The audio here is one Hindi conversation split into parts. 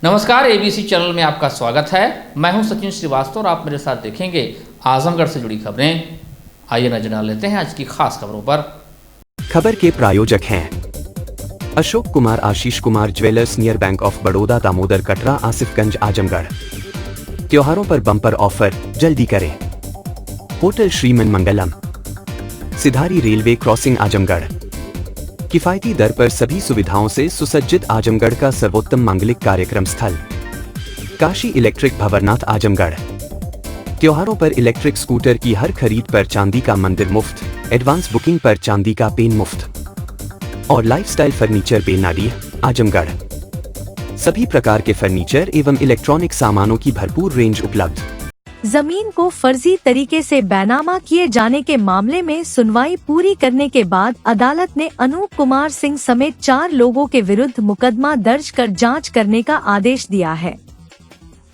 नमस्कार, एबीसी चैनल में आपका स्वागत है। मैं हूं सचिन श्रीवास्तव और आप मेरे साथ देखेंगे आजमगढ़ से जुड़ी खबरें। आइए नजर डाल लेते हैं आज की खास खबरों पर। खबर के प्रायोजक हैं Ashok Kumar, Ashish Kumar jewellers near bank of Baroda, Damodar, Katra, Asifganj, Azamgarh. त्योहारों पर बम्पर ऑफर, जल्दी करें। Hotel Shriman Mangalam, Sidhari railway crossing, Azamgarh. किफायती दर पर सभी सुविधाओं से सुसज्जित आजमगढ़ का सर्वोत्तम मांगलिक कार्यक्रम स्थल। काशी इलेक्ट्रिक, भंवरनाथ, आजमगढ़। त्योहारों पर इलेक्ट्रिक स्कूटर की हर खरीद पर चांदी का मंदिर मुफ्त, एडवांस बुकिंग पर चांदी का पेन मुफ्त। और लाइफस्टाइल फर्नीचर, बेनाडी, आजमगढ़। सभी प्रकार के फर्नीचर एवं इलेक्ट्रॉनिक सामानों की भरपूर रेंज उपलब्ध। जमीन को फर्जी तरीके से बैनामा किए जाने के मामले में सुनवाई पूरी करने के बाद अदालत ने अनूप कुमार सिंह समेत 4 लोगों के विरुद्ध मुकदमा दर्ज कर जांच करने का आदेश दिया है।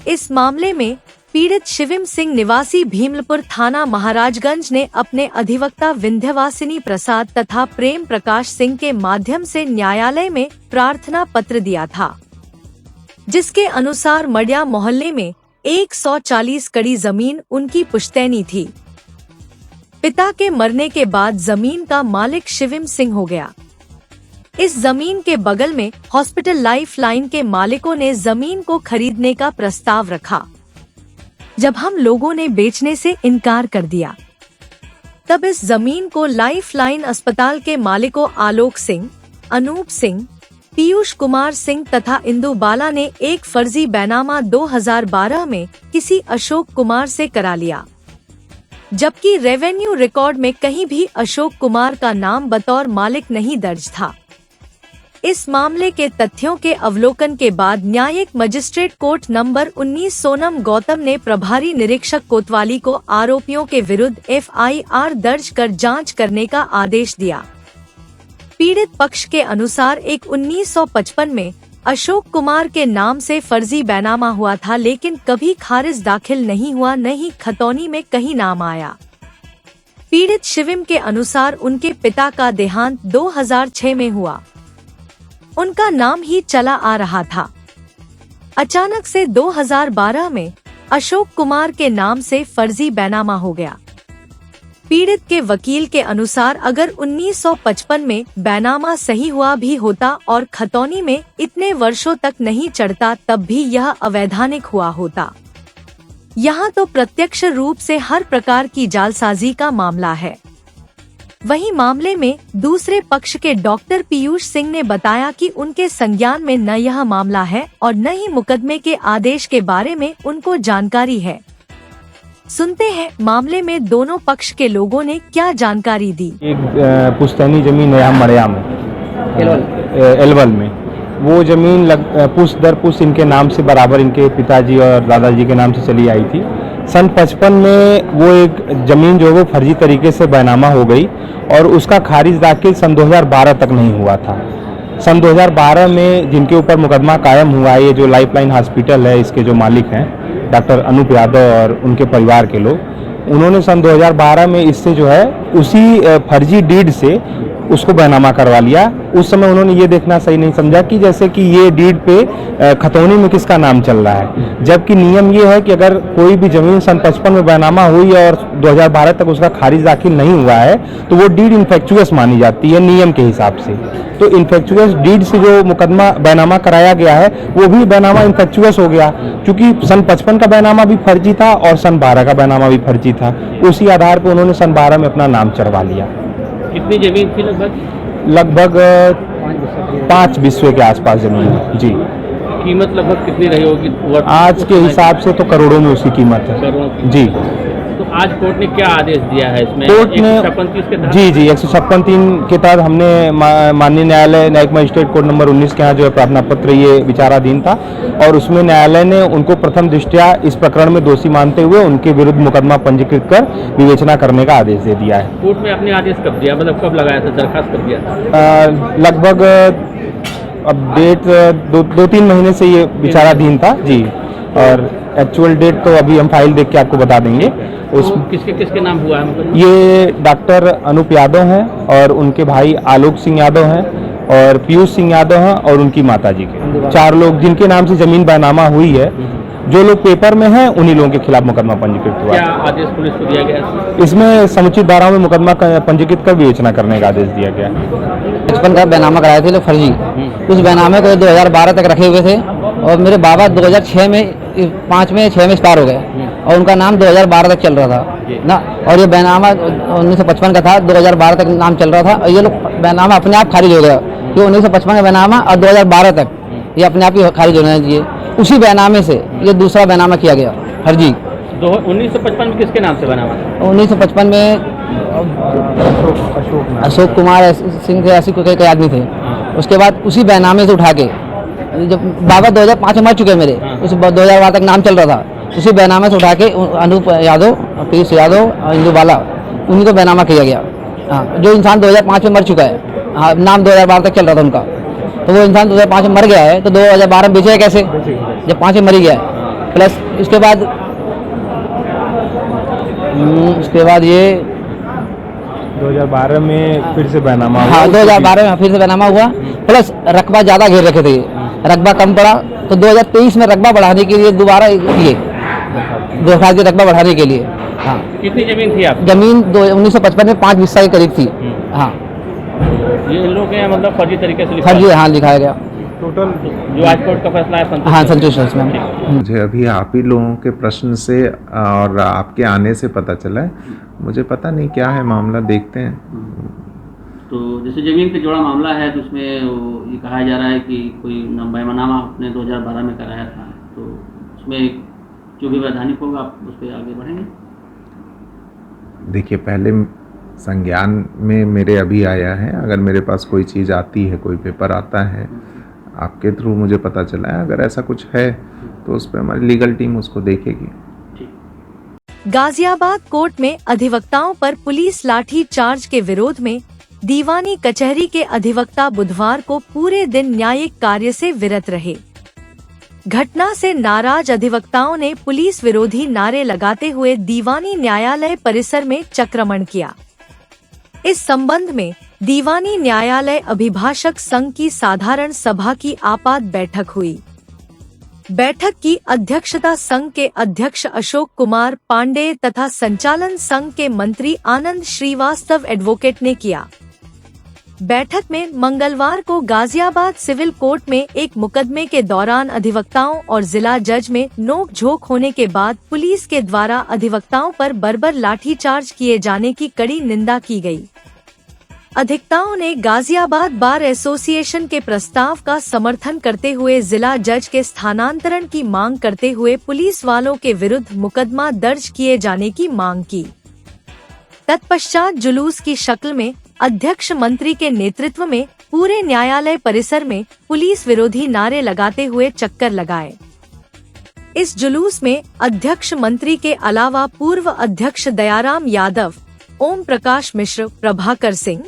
इस मामले में पीड़ित शिविम सिंह निवासी भीमलपुर थाना महाराजगंज ने अपने अधिवक्ता विंध्यवासिनी प्रसाद तथा प्रेम प्रकाश सिंह के माध्यम से न्यायालय में प्रार्थना पत्र दिया था, जिसके अनुसार मडिया मोहल्ले में 140 कड़ी जमीन उनकी पुश्तैनी थी। पिता के मरने के बाद जमीन का मालिक शिविम सिंह हो गया। इस जमीन के बगल में हॉस्पिटल लाइफ लाइन के मालिकों ने जमीन को खरीदने का प्रस्ताव रखा। जब हम लोगों ने बेचने से इनकार कर दिया, तब इस जमीन को लाइफ लाइन अस्पताल के मालिकों आलोक सिंह, अनूप सिंह, पीयूष कुमार सिंह तथा इंदु बाला ने एक फर्जी बैनामा 2012 में किसी अशोक कुमार से करा लिया, जबकि रेवेन्यू रिकॉर्ड में कहीं भी अशोक कुमार का नाम बतौर मालिक नहीं दर्ज था। इस मामले के तथ्यों के अवलोकन के बाद न्यायिक magistrate court number 19 Sonam Gautam ने प्रभारी निरीक्षक कोतवाली को आरोपियों के विरुद्ध FIR दर्ज कर जांच करने का आदेश दिया। पीड़ित पक्ष के अनुसार 1955 में अशोक कुमार के नाम से फर्जी बैनामा हुआ था, लेकिन कभी खारिज दाखिल नहीं हुआ, न ही खतौनी में कहीं नाम आया। पीड़ित शिविम के अनुसार उनके पिता का देहांत 2006 में हुआ। उनका नाम ही चला आ रहा था। अचानक से 2012 में अशोक कुमार के नाम से फर्जी बैनामा हो गया। पीड़ित के वकील के अनुसार अगर 1955 में बैनामा सही हुआ भी होता और खतौनी में इतने वर्षों तक नहीं चढ़ता, तब भी यह अवैधानिक हुआ होता। यहाँ तो प्रत्यक्ष रूप से हर प्रकार की जालसाजी का मामला है। वहीं मामले में दूसरे पक्ष के डॉक्टर पीयूष सिंह ने बताया कि उनके संज्ञान में न यह मामला है और न ही मुकदमे के आदेश के बारे में उनको जानकारी है। सुनते हैं मामले में दोनों पक्ष के लोगों ने क्या जानकारी दी। एक पुश्तैनी जमीन है यहाँ मड़िया में, एलवल में। वो जमीन पुश्त दर पुश्त इनके नाम से बराबर इनके पिताजी और दादाजी के नाम से चली आई थी। सन 55 में वो एक जमीन जो है वो फर्जी तरीके से बैनामा हो गई और उसका खारिज दाखिल सन 2012 तक नहीं हुआ था। सन 2012 में जिनके ऊपर मुकदमा कायम हुआ, ये जो लाइफ लाइन हॉस्पिटल है, इसके जो मालिक हैं डॉक्टर अनूप यादव और उनके परिवार के लोग, उन्होंने सन 2012 में इससे जो है उसी फर्जी डीड से उसको बैनामा करवा लिया। उस समय उन्होंने ये देखना सही नहीं समझा कि जैसे कि ये डीड पे खतौनी में किसका नाम चल रहा है, जबकि नियम ये है कि अगर कोई भी जमीन सन 55 में बैनामा हुई और 2012 तक उसका खारिज दाखिल नहीं हुआ है तो वो डीड इन्फेक्चुअस मानी जाती है नियम के हिसाब से। तो इन्फेक्चुअस डीड से जो मुकदमा बैनामा कराया गया है वो भी बैनामा इन्फेक्चुअस हो गया, क्योंकि सन 55 का बैनामा भी फर्जी था और सन 12 का बैनामा भी फर्जी था। उसी आधार पर उन्होंने सन 12 में अपना नाम चढ़वा लिया। कितनी जमीन थी? लगभग 5 बिस्वे के आसपास जमीन है जी। कीमत लगभग कितनी रही होगी? आज के हिसाब से तो करोड़ों में उसकी कीमत है जी। तो आज कोर्ट ने क्या आदेश दिया है इसमें? कोर्ट ने 156 के तहत? जी 156(3) के तहत हमने माननीय न्यायालय न्यायिक मजिस्ट्रेट कोर्ट नंबर 19 के यहाँ जो है प्रार्थना पत्र ये विचाराधीन था और उसमें न्यायालय ने उनको प्रथम दृष्टया इस प्रकरण में दोषी मानते हुए उनके विरुद्ध मुकदमा पंजीकृत कर विवेचना करने का आदेश दे दिया है। कोर्ट में अपने आदेश कब दिया, मतलब कब लगाया था, दरखास्त कब दिया था? लगभग अब डेट 2-3 महीने से ये विचाराधीन था जी, और एक्चुअल डेट तो अभी हम फाइल देख के आपको बता देंगे। उस किसके किसके नाम हुआ है? ये डॉक्टर अनूप यादव हैं और उनके भाई आलोक सिंह यादव हैं और पीयूष सिंह यादव हैं और उनकी माताजी के 4 लोग जिनके नाम से जमीन बैनामा हुई है। जो लोग पेपर में हैं उन्हीं लोगों के खिलाफ मुकदमा पंजीकृत हुआ। क्या आदेश पुलिस को दिया गया? इसमें समुचित धाराओं में मुकदमा पंजीकृत कर विवेचना करने का आदेश दिया गया। 55 का बैनामा कराए थे लोग फर्जी। उस बैनामे को 2012 तक रखे हुए थे और मेरे बाबा 2006 में 5 में 6 में एक्सपायर हो गए और उनका नाम 2012 तक चल रहा था ना। और ये बैनामा 1955 का था, 2012 तक नाम चल रहा था और ये लोग बैनामा अपने आप खारिज हो गया कि 1955 का बैनामा और 2012 तक ये अपने आप ही खारिज होना चाहिए। उसी बैनामे से ये दूसरा बैनामा किया गया फर्जी। 1955 में किसके नाम से बैनामा था? 1955 में अशोक कुमार सिंह थे, ऐसे कोई आदमी थे। उसके बाद उसी बैनामे से उठा के जब बाबा 2005 में मर चुके मेरे, उस 2012 तक नाम चल रहा था, उसी बैनामे से उठा के अनूप यादव, पीयूष यादव और इंदू बाला उन्हीं को बैनामा किया गया। हाँ, जो इंसान 2005 में मर चुका है, हाँ, नाम 2012 तक चल रहा था उनका, तो वो इंसान 2005 में मर गया है तो 2012 में बेचे कैसे जब 5 में मर गया है। प्लस उसके बाद ये 2012 में फिर से बैनामा हुआ। हाँ, 2012 में फिर से बैनामा हुआ। प्लस रकबा ज़्यादा घेर रखे थे, रकबा कम पड़ा तो 2023 में रकबा बढ़ाने के लिए दोबारा ये दरखास्त दी रकबा बढ़ाने के लिए। हाँ, कितनी जमीन थी आप? जमीन 1955 में 5 हिस्सा के करीब थी। हाँ, ये इन लोगों के मतलब फर्जी तरीके से फर्जी हाँ लिखाया गया। टोटल जो आज कोर्ट का फैसला है हाँ संतुष्ट है इसमें। मुझे अभी आप ही लोगों के प्रश्न से और आपके आने से पता चला है। मुझे पता नहीं क्या है मामला, देखते हैं। तो जैसे जमीन पे जोड़ा मामला है तो उसमें ये कहा जा रहा है कि कोई बैनामा आपने 2012 में कराया था, तो उसमें जो भी वैधानिक होगा आप उस पर आगे बढ़ेंगे? देखिए, पहले संज्ञान में मेरे अभी आया है। अगर मेरे पास कोई चीज़ आती है, कोई पेपर आता है, आपके थ्रू मुझे पता चला है, अगर ऐसा कुछ है तो उस पर हमारी लीगल टीम उसको देखेगी। गाजियाबाद कोर्ट में अधिवक्ताओं पर पुलिस लाठी चार्ज के विरोध में दीवानी कचहरी के अधिवक्ता बुधवार को पूरे दिन न्यायिक कार्य से विरत रहे। घटना से नाराज अधिवक्ताओं ने पुलिस विरोधी नारे लगाते हुए दीवानी न्यायालय परिसर में चक्रमण किया। इस संबंध में दीवानी न्यायालय अभिभाषक संघ की साधारण सभा की आपात बैठक हुई। बैठक की अध्यक्षता संघ के अध्यक्ष अशोक कुमार पांडेय तथा संचालन संघ के मंत्री आनंद श्रीवास्तव एडवोकेट ने किया। बैठक में मंगलवार को गाजियाबाद सिविल कोर्ट में एक मुकदमे के दौरान अधिवक्ताओं और जिला जज में नोक-झोंक होने के बाद पुलिस के द्वारा अधिवक्ताओं पर बर्बर लाठीचार्ज किए जाने की कड़ी निंदा की गई। अधिवक्ताओं ने गाजियाबाद बार एसोसिएशन के प्रस्ताव का समर्थन करते हुए जिला जज के स्थानांतरण की मांग करते हुए पुलिस वालों के विरुद्ध मुकदमा दर्ज किए जाने की मांग की। तत्पश्चात जुलूस की शक्ल में अध्यक्ष मंत्री के नेतृत्व में पूरे न्यायालय परिसर में पुलिस विरोधी नारे लगाते हुए चक्कर लगाए। इस जुलूस में अध्यक्ष मंत्री के अलावा पूर्व अध्यक्ष दयाराम यादव, ओम प्रकाश मिश्र, प्रभाकर सिंह,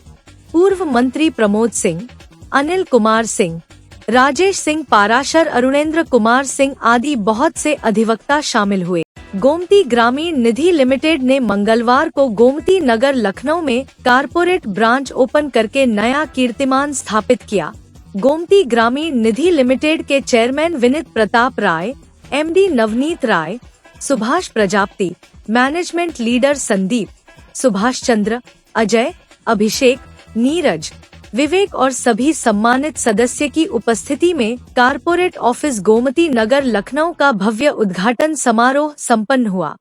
पूर्व मंत्री प्रमोद सिंह, अनिल कुमार सिंह, राजेश सिंह पाराशर, अरुणेंद्र कुमार सिंह आदि बहुत से अधिवक्ता शामिल हुए। गोमती ग्रामीण निधि लिमिटेड ने मंगलवार को गोमती नगर लखनऊ में कारपोरेट ब्रांच ओपन करके नया कीर्तिमान स्थापित किया। गोमती ग्रामीण निधि लिमिटेड के चेयरमैन विनीत प्रताप राय, एमडी नवनीत राय, सुभाष प्रजापति, मैनेजमेंट लीडर संदीप, सुभाष चंद्र, अजय, अभिषेक, नीरज, विवेक और सभी सम्मानित सदस्य की उपस्थिति में कारपोरेट ऑफिस गोमती नगर लखनऊ का भव्य उद्घाटन समारोह संपन्न हुआ।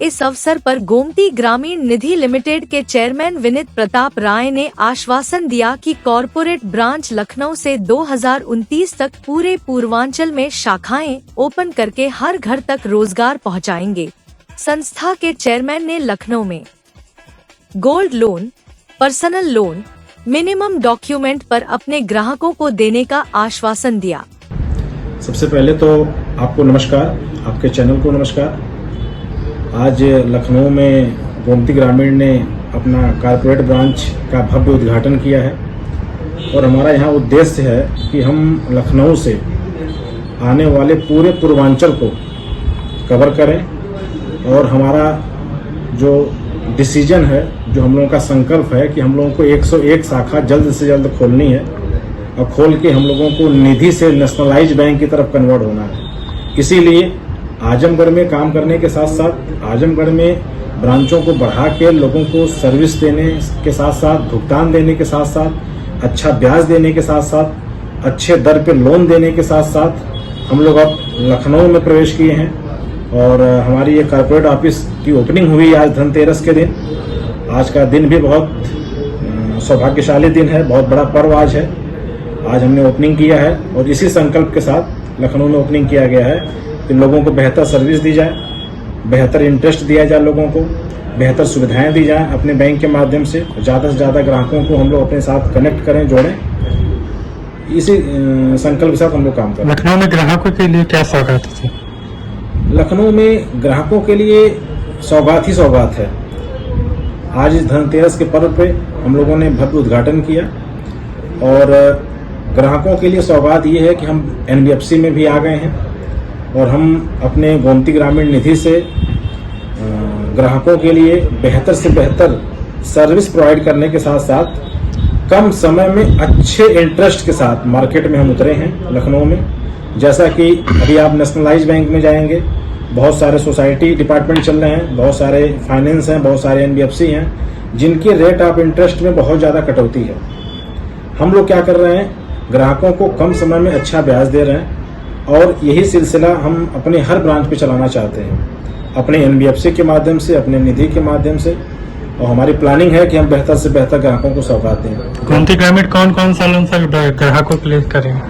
इस अवसर पर गोमती ग्रामीण निधि लिमिटेड के चेयरमैन विनीत प्रताप राय ने आश्वासन दिया कि कॉरपोरेट ब्रांच लखनऊ से 2029 तक पूरे पूर्वांचल में शाखाएं ओपन करके हर घर तक रोजगार पहुंचाएंगे। संस्था के चेयरमैन ने लखनऊ में gold loan, personal loan, minimum document पर अपने ग्राहकों को देने का आश्वासन दिया। सबसे पहले तो आपको नमस्कार, आपके चैनल को नमस्कार। आज लखनऊ में गोमती ग्रामीण ने अपना कॉर्पोरेट ब्रांच का भव्य उद्घाटन किया है और हमारा यहाँ उद्देश्य है कि हम लखनऊ से आने वाले पूरे पूर्वांचल को कवर करें और हमारा जो डिसीजन है, जो हम लोगों का संकल्प है कि हम लोगों को 101 शाखा जल्द से जल्द खोलनी है और खोल के हम लोगों को निधि से नेशनलाइज बैंक की तरफ कन्वर्ट होना है। इसीलिए आजमगढ़ में काम करने के साथ साथ आजमगढ़ में ब्रांचों को बढ़ा के लोगों को सर्विस देने के साथ साथ, भुगतान देने के साथ साथ, अच्छा ब्याज देने के साथ साथ, अच्छे दर पे लोन देने के साथ साथ हम लोग अब लखनऊ में प्रवेश किए हैं और हमारी ये कॉर्पोरेट ऑफिस की ओपनिंग हुई आज धनतेरस के दिन। आज का दिन भी बहुत सौभाग्यशाली दिन है, बहुत बड़ा पर्व आज है। आज हमने ओपनिंग किया है और इसी संकल्प के साथ लखनऊ में ओपनिंग किया गया है कि लोगों को बेहतर सर्विस दी जाए, बेहतर इंटरेस्ट दिया जाए, लोगों को बेहतर सुविधाएं दी जाएं अपने बैंक के माध्यम से ज़्यादा ग्राहकों को हम लोग अपने साथ कनेक्ट करें, जोड़ें। इसी संकल्प के साथ हम लोग काम करें। लखनऊ में ग्राहकों के लिए क्या सौगात थी? लखनऊ में ग्राहकों के लिए सौगात ही सौगात है। आज इस धनतेरस के पर्व पे हम लोगों ने भव्य उद्घाटन किया और ग्राहकों के लिए सौगात ये है कि हम NBFC में भी आ गए हैं और हम अपने गोमती ग्रामीण निधि से ग्राहकों के लिए बेहतर से बेहतर सर्विस प्रोवाइड करने के साथ साथ कम समय में अच्छे इंटरेस्ट के साथ मार्केट में हम उतरे हैं लखनऊ में। जैसा कि अभी आप नेशनलाइज बैंक में जाएंगे, बहुत सारे सोसाइटी डिपार्टमेंट चल रहे हैं, बहुत सारे फाइनेंस हैं, बहुत सारे NBFC हैं जिनके रेट ऑफ इंटरेस्ट में बहुत ज़्यादा कटौती है। हम लोग क्या कर रहे हैं, ग्राहकों को कम समय में अच्छा ब्याज दे रहे हैं और यही सिलसिला हम अपने हर ब्रांच पे चलाना चाहते हैं, अपने NBFC के माध्यम से, अपने निधि के माध्यम से। और हमारी प्लानिंग है कि हम बेहतर से बेहतर ग्राहकों को सौगात दें। गोमती ग्रामीण कौन कौन सा लोन सर ग्राहकों के लिए करेंगे?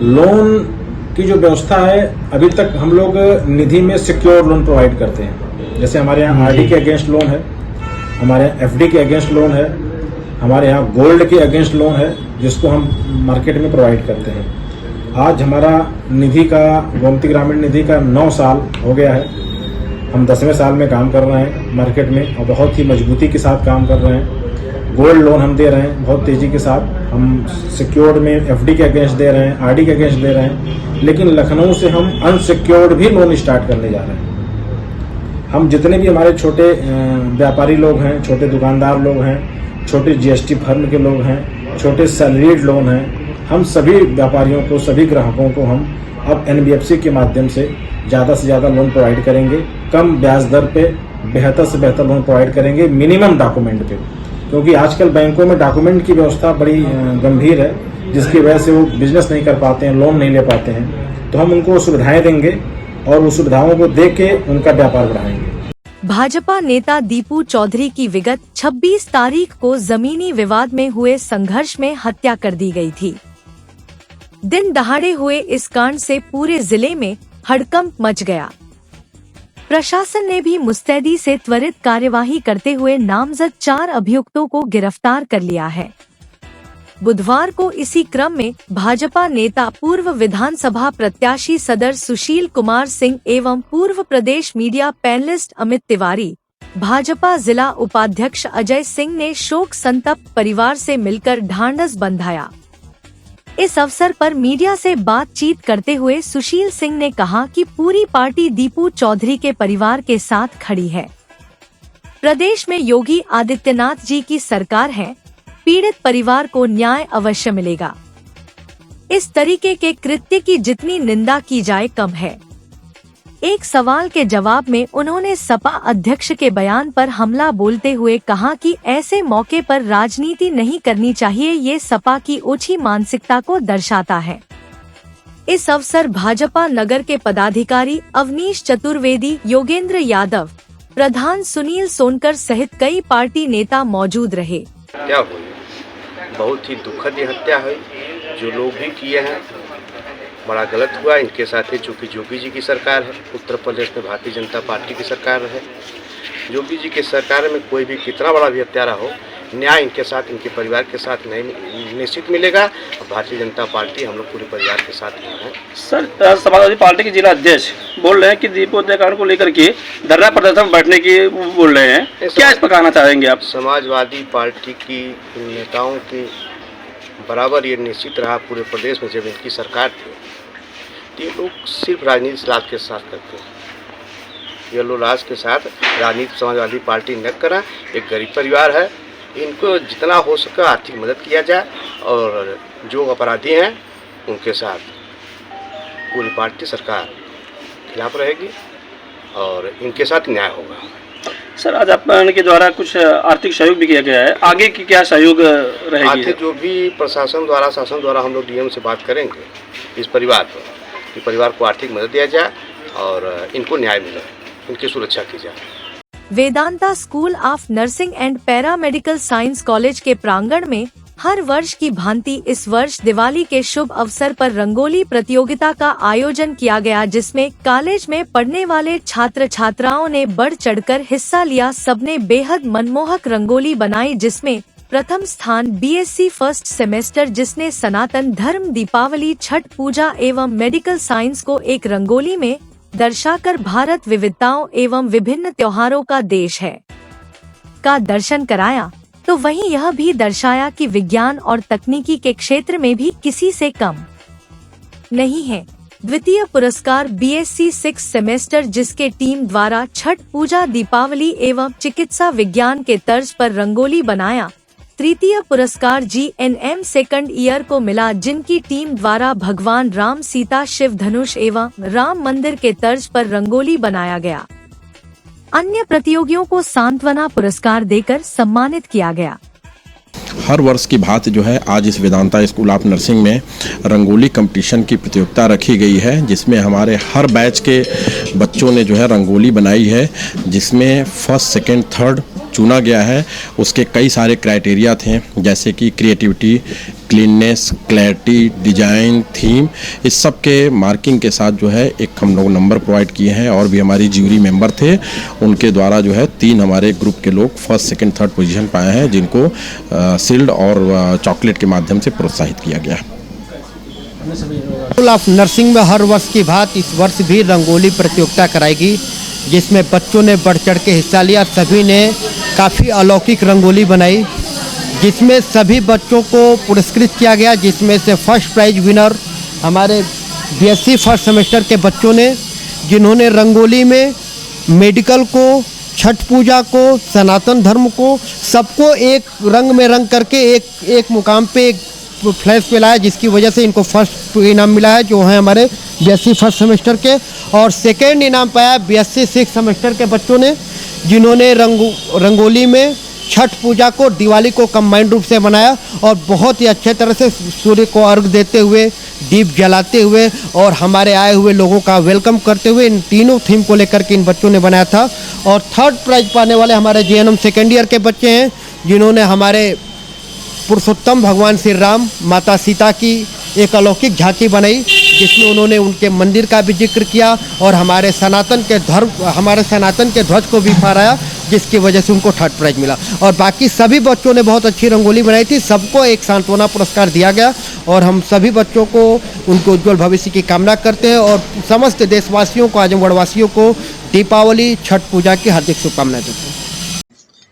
लोन की जो व्यवस्था है, अभी तक हम लोग निधि में सिक्योर लोन प्रोवाइड करते हैं। जैसे हमारे यहाँ RD के अगेंस्ट लोन है, हमारे यहाँ FD के अगेंस्ट लोन है, हमारे यहाँ गोल्ड के अगेंस्ट लोन है, जिसको हम मार्केट में प्रोवाइड करते हैं। आज हमारा निधि का, गोमती ग्रामीण निधि का 9 साल हो गया है। हम 10वें साल में काम कर रहे हैं मार्केट में और बहुत ही मजबूती के साथ काम कर रहे हैं। गोल्ड लोन हम दे रहे हैं बहुत तेज़ी के साथ, हम सिक्योर्ड में FD के अगेंस्ट दे रहे हैं, RD के अगेंस्ट दे रहे हैं। लेकिन लखनऊ से हम अनसिक्योर्ड भी लोन स्टार्ट करने जा रहे हैं। हम जितने भी हमारे छोटे व्यापारी लोग हैं, छोटे दुकानदार लोग हैं, छोटे GST फर्म के लोग हैं, छोटे सैलरीड लोन हैं, हम सभी व्यापारियों को, सभी ग्राहकों को हम अब NBFC के माध्यम से ज़्यादा लोन प्रोवाइड करेंगे। कम ब्याज दर पे बेहतर से बेहतर लोन प्रोवाइड करेंगे, मिनिमम डॉक्यूमेंट पे, क्योंकि आजकल बैंकों में डॉक्यूमेंट की व्यवस्था बड़ी गंभीर है, जिसकी वजह से वो बिजनेस नहीं कर पाते हैं, लोन नहीं ले पाते हैं। तो हम उनको सुविधाएं देंगे और उस सुविधाओं को दे के उनका व्यापार बढ़ाएंगे। भाजपा नेता दीपू चौधरी की विगत 26 तारीख को जमीनी विवाद में हुए संघर्ष में हत्या कर दी गई थी। दिन दहाड़े हुए इस कांड से पूरे जिले में हड़कंप मच गया। प्रशासन ने भी मुस्तैदी से त्वरित कार्यवाही करते हुए नामजद 4 अभियुक्तों को गिरफ्तार कर लिया है। बुधवार को इसी क्रम में भाजपा नेता पूर्व विधानसभा प्रत्याशी सदर सुशील कुमार सिंह एवं पूर्व प्रदेश मीडिया पैनलिस्ट अमित तिवारी, भाजपा जिला उपाध्यक्ष अजय सिंह ने शोक संतप्त परिवार से मिलकर ढांढस बंधाया। इस अवसर पर मीडिया से बातचीत करते हुए सुशील सिंह ने कहा कि पूरी पार्टी दीपू चौधरी के परिवार के साथ खड़ी है। प्रदेश में योगी आदित्यनाथ जी की सरकार है, पीड़ित परिवार को न्याय अवश्य मिलेगा। इस तरीके के कृत्य की जितनी निंदा की जाए कम है। एक सवाल के जवाब में उन्होंने सपा अध्यक्ष के बयान पर हमला बोलते हुए कहा कि ऐसे मौके पर राजनीति नहीं करनी चाहिए, ये सपा की ओछी मानसिकता को दर्शाता है। इस अवसर भाजपा नगर के पदाधिकारी अवनीश चतुर्वेदी, योगेंद्र यादव, प्रधान सुनील सोनकर सहित कई पार्टी नेता मौजूद रहे। क्या हुई, बहुत ही दुखद ये हत्या है, जो लोग भी किए हैं बड़ा गलत हुआ इनके साथ ही। चूँकि योगी जी की सरकार है, उत्तर प्रदेश में भारतीय जनता पार्टी की सरकार है, योगी जी की सरकार में कोई भी कितना बड़ा भी हत्यारा हो, न्याय इनके साथ, इनके परिवार के साथ नहीं निश्चित मिलेगा। भारतीय जनता पार्टी हम लोग पूरे परिवार के साथ हैं। सर, समाजवादी पार्टी के जिला अध्यक्ष बोल रहे हैं कि दीपू हत्याकांड को लेकर के धरना प्रदर्शन बैठने की बोल रहे हैं, क्या इस पर कहना चाहेंगे आप? समाजवादी पार्टी की नेताओं की बराबर ये निश्चित रहा पूरे प्रदेश में, जब इनकी सरकार थी, ये लोग सिर्फ राजनीति लाभ के साथ करते हैं। येलो राज के साथ राजनीति समाजवादी पार्टी न करा। एक गरीब परिवार है, इनको जितना हो सके आर्थिक मदद किया जाए और जो अपराधी हैं उनके साथ पूरी पार्टी सरकार खिलाफ रहेगी और इनके साथ न्याय होगा। सर, आज आपके द्वारा कुछ आर्थिक सहयोग भी किया गया है, आगे की क्या सहयोग रहेगी? आगे जो भी प्रशासन द्वारा शासन द्वारा हम लोग डीएम से बात करेंगे इस परिवार पर कि परिवार को आर्थिक मदद दिया जाए और इनको न्याय मिले, इनकी सुरक्षा की जाए। Vedanta school of nursing and paramedical science college के प्रांगण में हर वर्ष की भांति इस वर्ष दिवाली के शुभ अवसर पर रंगोली प्रतियोगिता का आयोजन किया गया, जिसमें कॉलेज में पढ़ने वाले छात्र छात्राओं ने बढ़ चढ़कर हिस्सा लिया। सबने बेहद मनमोहक रंगोली बनाई, जिसमें प्रथम स्थान बीएससी फर्स्ट सेमेस्टर, जिसने सनातन धर्म, दीपावली, छठ पूजा एवं मेडिकल साइंस को एक रंगोली में दर्शाकर भारत विविधताओं एवं विभिन्न त्योहारों का देश है का दर्शन कराया। तो वहीं यह भी दर्शाया कि विज्ञान और तकनीकी के क्षेत्र में भी किसी से कम नहीं है। द्वितीय पुरस्कार बीएससी 6 सेमेस्टर, जिसके टीम द्वारा छठ पूजा, दीपावली एवं चिकित्सा विज्ञान के तर्ज पर रंगोली बनाया। तृतीय पुरस्कार जीएनएम सेकंड ईयर को मिला, जिनकी टीम द्वारा भगवान राम, सीता, शिव धनुष एवं राम मंदिर के तर्ज पर रंगोली बनाया गया। अन्य प्रतियोगियों को सांत्वना पुरस्कार देकर सम्मानित किया गया। हर वर्ष की भांति जो है आज इस वेदांता स्कूल ऑफ नर्सिंग में रंगोली कंपटीशन की प्रतियोगिता रखी गई है, जिसमें हमारे हर बैच के बच्चों ने जो है रंगोली बनाई है, जिसमें फर्स्ट, सेकंड, थर्ड चुना गया है। उसके कई सारे क्राइटेरिया थे, जैसे कि creativity, cleanness, clarity, design, theme, इस सब के मार्किंग के साथ जो है एक हम लोग नंबर प्रोवाइड किए हैं। और भी हमारी ज्यूरी मेंबर थे, उनके द्वारा जो है 3 हमारे ग्रुप के लोग फर्स्ट, सेकंड, थर्ड पोजीशन पाए हैं, जिनको शील्ड और चॉकलेट के माध्यम से प्रोत्साहित किया गया। स्कूल ऑफ नर्सिंग में हर वर्ष की भांति इस वर्ष भी रंगोली प्रतियोगिता कराएगी, जिसमें बच्चों ने बढ़ चढ़ के हिस्सा लिया। सभी ने काफ़ी अलौकिक रंगोली बनाई, जिसमें सभी बच्चों को पुरस्कृत किया गया, जिसमें से फर्स्ट प्राइज विनर हमारे बीएससी फर्स्ट सेमेस्टर के बच्चों ने, जिन्होंने रंगोली में मेडिकल को, छठ पूजा को, सनातन धर्म को, सबको एक रंग में रंग करके एक मुकाम पे एक फ्लैश पे लाया, जिसकी वजह से इनको फर्स्ट इनाम मिला है, जो है हमारे बीएससी फर्स्ट सेमेस्टर के। और सेकेंड इनाम पाया बीएससी 6 सेमेस्टर के बच्चों ने, जिन्होंने रंगोली में छठ पूजा को, दिवाली को कंबाइंड रूप से बनाया और बहुत ही अच्छे तरह से सूर्य को अर्घ देते हुए, दीप जलाते हुए और हमारे आए हुए लोगों का वेलकम करते हुए इन तीनों थीम को लेकर के इन बच्चों ने बनाया था। और थर्ड प्राइज पाने वाले हमारे जीएनएम सेकेंड ईयर के बच्चे हैं, जिन्होंने हमारे पुरुषोत्तम भगवान श्री राम, माता सीता की एक अलौकिक झांकी बनाई, जिसमें उन्होंने उनके मंदिर का भी जिक्र किया और हमारे सनातन के ध्वज को भी फहराया, जिसकी वजह से उनको थर्ड प्राइज मिला। और बाकी सभी बच्चों ने बहुत अच्छी रंगोली बनाई थी, सबको एक सांत्वना पुरस्कार दिया गया। और हम सभी बच्चों को उनके उज्जवल भविष्य की कामना करते हैं और समस्त देशवासियों को, आजमगढ़ वासियों को दीपावली, छठ पूजा की हार्दिक शुभकामनाएं देते हैं।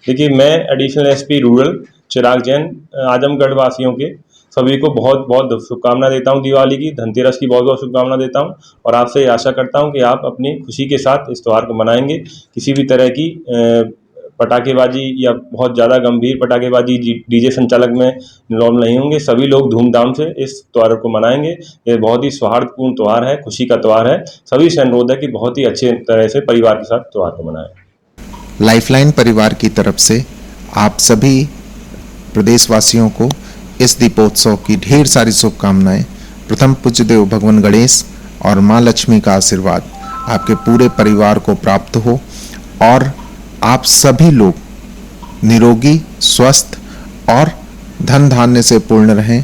देखिए, मैं एडिशनल एसपी रूरल चिराग जैन आजमगढ़ वासियों के सभी को बहुत बहुत शुभकामना देता हूं, दिवाली की, धनतेरस की बहुत बहुत शुभकामना देता हूं। और आपसे आशा करता हूं कि आप अपनी खुशी के साथ इस त्यौहार को मनाएंगे। किसी भी तरह की पटाखेबाजी या बहुत ज़्यादा गंभीर पटाखेबाजी डीजे संचालक में इन्वॉल्व नहीं होंगे। सभी लोग धूमधाम से इस त्यौहार को मनाएंगे। ये बहुत ही सौहार्दपूर्ण त्यौहार है, खुशी का त्यौहार है। सभी से अनुरोध है कि बहुत ही अच्छे तरह से परिवार के साथ त्यौहार को मनाएं। लाइफलाइन परिवार की तरफ से आप सभी प्रदेशवासियों को इस दीपोत्सव की ढेर सारी शुभकामनाएं। प्रथम पूज्य देव भगवान गणेश और माँ लक्ष्मी का आशीर्वाद आपके पूरे परिवार को प्राप्त हो और आप सभी लोग निरोगी, स्वस्थ और धन धान्य से पूर्ण रहें,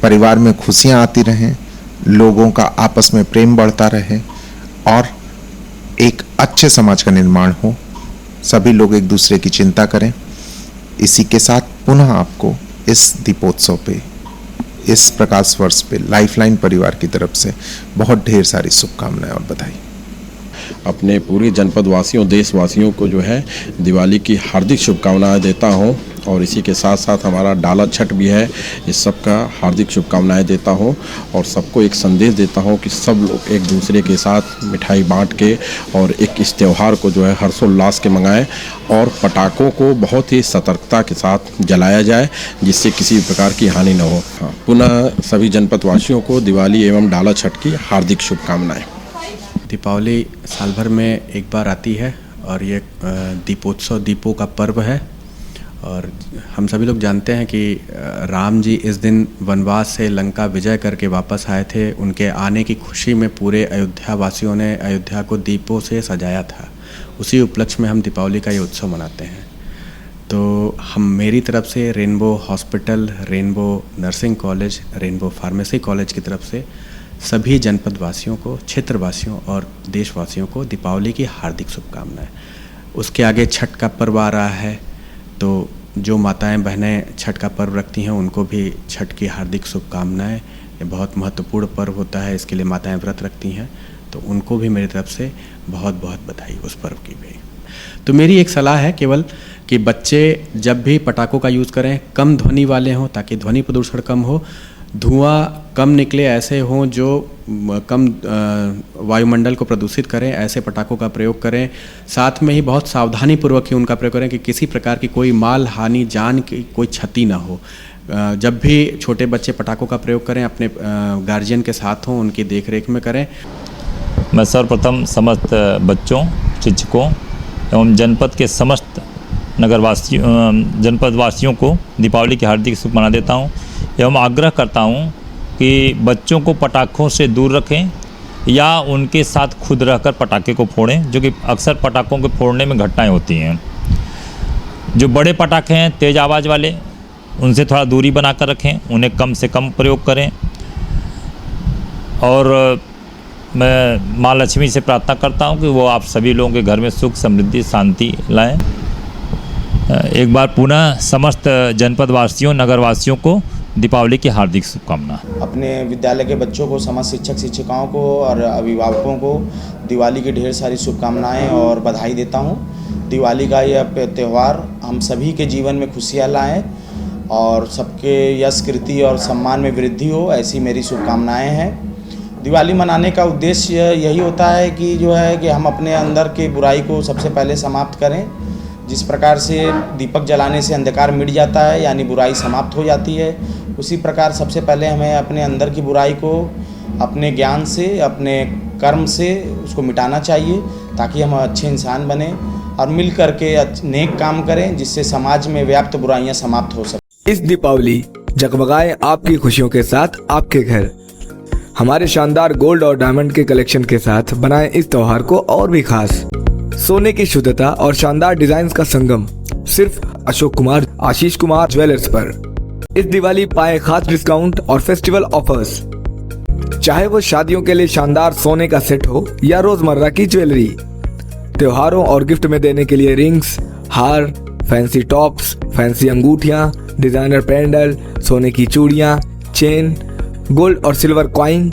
परिवार में खुशियां आती रहें, लोगों का आपस में प्रेम बढ़ता रहे और एक अच्छे समाज का निर्माण हो। सभी लोग एक दूसरे की चिंता करें। इसी के साथ पुनः आपको इस दीपोत्सव पे, इस प्रकाश वर्ष पे लाइफलाइन परिवार की तरफ से बहुत ढेर सारी शुभकामनाएं और बधाई। अपने पूरे जनपद वासियों, देशवासियों को जो है दिवाली की हार्दिक शुभकामनाएं देता हूं और इसी के साथ साथ हमारा डाला छठ भी है। इस सब का हार्दिक शुभकामनाएं देता हूँ और सबको एक संदेश देता हूँ कि सब लोग एक दूसरे के साथ मिठाई बांट के और एक इस त्यौहार को जो है हर्षोल्लास के मनाएं और पटाखों को बहुत ही सतर्कता के साथ जलाया जाए जिससे किसी प्रकार की हानि न हो। पुनः सभी जनपद वासियों को दिवाली एवं डाला छठ की हार्दिक शुभकामनाएं। दीपावली साल भर में एक बार आती है और ये दीपोत्सव, दीपों का पर्व है। और हम सभी लोग जानते हैं कि राम जी इस दिन वनवास से लंका विजय करके वापस आए थे। उनके आने की खुशी में पूरे अयोध्या वासियों ने अयोध्या को दीपों से सजाया था। उसी उपलक्ष्य में हम दीपावली का ये उत्सव मनाते हैं। तो हम मेरी तरफ से rainbow hospital, rainbow nursing college, rainbow pharmacy college की तरफ से सभी जनपद वासियों को, क्षेत्र वासियों और देशवासियों को दीपावली की हार्दिक शुभकामनाएं। उसके आगे छठ का पर्व आ रहा है, तो जो माताएं बहनें छठ का पर्व रखती हैं उनको भी छठ की हार्दिक शुभकामनाएं। ये बहुत महत्वपूर्ण पर्व होता है, इसके लिए माताएं व्रत रखती हैं, तो उनको भी मेरी तरफ से बहुत बहुत बधाई उस पर्व की भी। तो मेरी एक सलाह है केवल कि बच्चे जब भी पटाखों का यूज़ करें कम ध्वनि वाले हों ताकि ध्वनि प्रदूषण कम हो, धुआं कम निकले, ऐसे हों जो कम वायुमंडल को प्रदूषित करें, ऐसे पटाखों का प्रयोग करें। साथ में ही बहुत सावधानी पूर्वक ही उनका प्रयोग करें कि किसी प्रकार की कोई माल हानि, जान की कोई क्षति ना हो। जब भी छोटे बच्चे पटाखों का प्रयोग करें अपने गार्जियन के साथ हों, उनकी देखरेख में करें। मैं सर्वप्रथम समस्त बच्चों, शिक्षकों एवं जनपद के समस्त जनपद वासियों को दीपावली की हार्दिक शुभकामनाएं देता हूं एवं आग्रह करता हूं कि बच्चों को पटाखों से दूर रखें या उनके साथ खुद रहकर पटाखे को फोड़ें, जो कि अक्सर पटाखों के फोड़ने में घटनाएं होती हैं। जो बड़े पटाखे हैं तेज़ आवाज़ वाले, उनसे थोड़ा दूरी बनाकर रखें, उन्हें कम से कम प्रयोग करें। और मैं माँ लक्ष्मी से प्रार्थना करता हूं कि वो आप सभी लोगों के घर में सुख, समृद्धि, शांति लाएं। एक बार पुनः समस्त जनपद वासियों, नगर वासियों को दीपावली की हार्दिक शुभकामना। अपने विद्यालय के बच्चों को, समस्त शिक्षक शिक्षिकाओं को और अभिभावकों को दिवाली की ढेर सारी शुभकामनाएं और बधाई देता हूं। दिवाली का यह त्यौहार हम सभी के जीवन में खुशियां लाएं और सबके यश, कीर्ति और सम्मान में वृद्धि हो, ऐसी मेरी शुभकामनाएं हैं। दिवाली मनाने का उद्देश्य यही होता है कि जो है कि हम अपने अंदर के बुराई को सबसे पहले समाप्त करें। जिस प्रकार से दीपक जलाने से अंधकार मिट जाता है, यानी बुराई समाप्त हो जाती है, उसी प्रकार सबसे पहले हमें अपने अंदर की बुराई को अपने ज्ञान से, अपने कर्म से उसको मिटाना चाहिए ताकि हम अच्छे इंसान बने और मिल करके नेक काम करें जिससे समाज में व्याप्त बुराइयां समाप्त हो सकें। इस दीपावली जगमगाए आपकी खुशियों के साथ आपके घर। हमारे शानदार गोल्ड और डायमंड के कलेक्शन के साथ बनाएं इस त्योहार को और भी खास। सोने की शुद्धता और शानदार डिजाइन का संगम सिर्फ अशोक कुमार, आशीष कुमार ज्वेलर्स पर। इस दिवाली पाए खास डिस्काउंट और फेस्टिवल ऑफर्स। चाहे वो शादियों के लिए शानदार सोने का सेट हो या रोजमर्रा की ज्वेलरी, त्योहारों और गिफ्ट में देने के लिए रिंग्स, हार, फैंसी टॉप्स, फैंसी अंगूठियां, डिजाइनर पेंडल, सोने की चूड़ियां, चेन, गोल्ड और सिल्वर कॉइन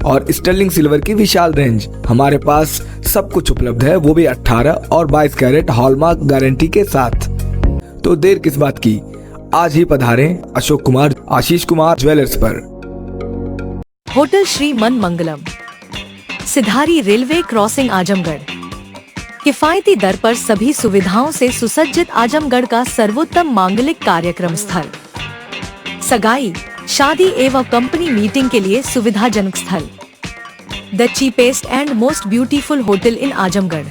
और स्टर्लिंग सिल्वर की विशाल रेंज। हमारे पास सब कुछ उपलब्ध है, वो भी 18 और 22 कैरेट हॉलमार्क गारंटी के साथ। तो देर किस बात की, आज ही पधारें अशोक कुमार, आशीष कुमार ज्वेलर्स पर। Hotel Shriman Mangalam, Sidhari railway crossing, Azamgarh. किफायती दर पर सभी सुविधाओं से सुसज्जित आजमगढ़ का सर्वोत्तम मांगलिक कार्यक्रम स्थल। सगाई, शादी एवं कंपनी मीटिंग के लिए सुविधाजनक स्थल। The cheapest and most beautiful hotel in Azamgarh.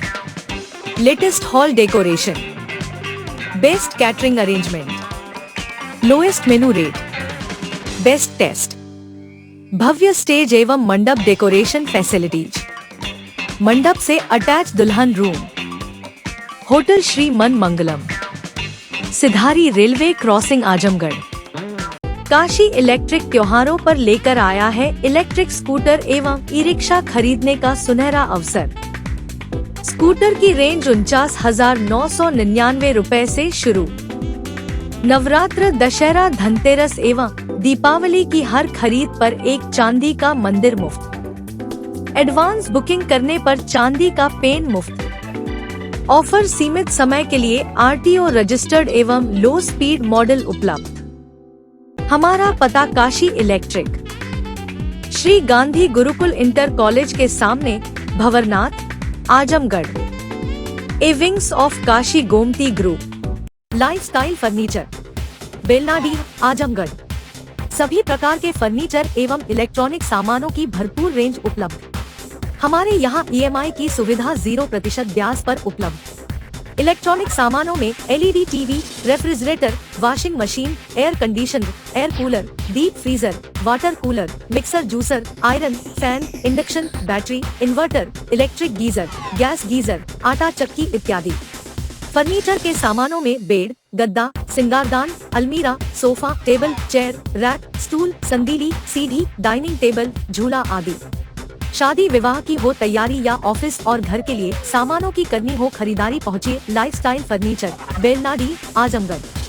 Latest hall decoration, best catering arrangement, lowest menu rate, best taste, भव्य स्टेज एवं मंडप डेकोरेशन फैसिलिटीज, मंडप से अटैच दुल्हन room. Hotel Shriman Mangalam, Sidhari railway crossing, Azamgarh. Kashi electric त्योहारों पर लेकर आया है इलेक्ट्रिक स्कूटर एवं ई रिक्शा खरीदने का सुनहरा अवसर। स्कूटर की रेंज 49,999 रुपए से शुरू। नवरात्र, दशहरा, धनतेरस एवं दीपावली की हर खरीद पर एक चांदी का मंदिर मुफ्त। एडवांस बुकिंग करने पर चांदी का पेन मुफ्त। ऑफर सीमित समय के लिए RTO रजिस्टर्ड एवं लो स्पीड मॉडल उपलब्ध। हमारा पता Kashi electric, Shri Gandhi Gurukul inter college के सामने, Bhanwarnath, Azamgarh. A wings of Kashi Gomti group. Lifestyle furniture, Belnadi, Azamgarh. सभी प्रकार के फर्नीचर एवं इलेक्ट्रॉनिक सामानों की भरपूर रेंज उपलब्ध। हमारे यहाँ EMI की सुविधा 0% ब्याज पर उपलब्ध। इलेक्ट्रॉनिक सामानों में LED TV, refrigerator, washing machine, air conditioner, air cooler, deep freezer, water cooler, mixer juicer, iron, fan, induction, battery, inverter, electric geyser, gas geyser, आटा चक्की इत्यादि। फर्नीचर के सामानों में बेड, गद्दा, सिंगारदान, अलमीरा, sofa, table, chair, rack, stool, संदीली, सीढ़ी, डाइनिंग टेबल, झूला आदि। शादी विवाह की हो तैयारी या ऑफिस और घर के लिए सामानों की करनी हो खरीदारी, पहुंचिए लाइफस्टाइल फर्नीचर, बेलनाडी, आजमगढ़।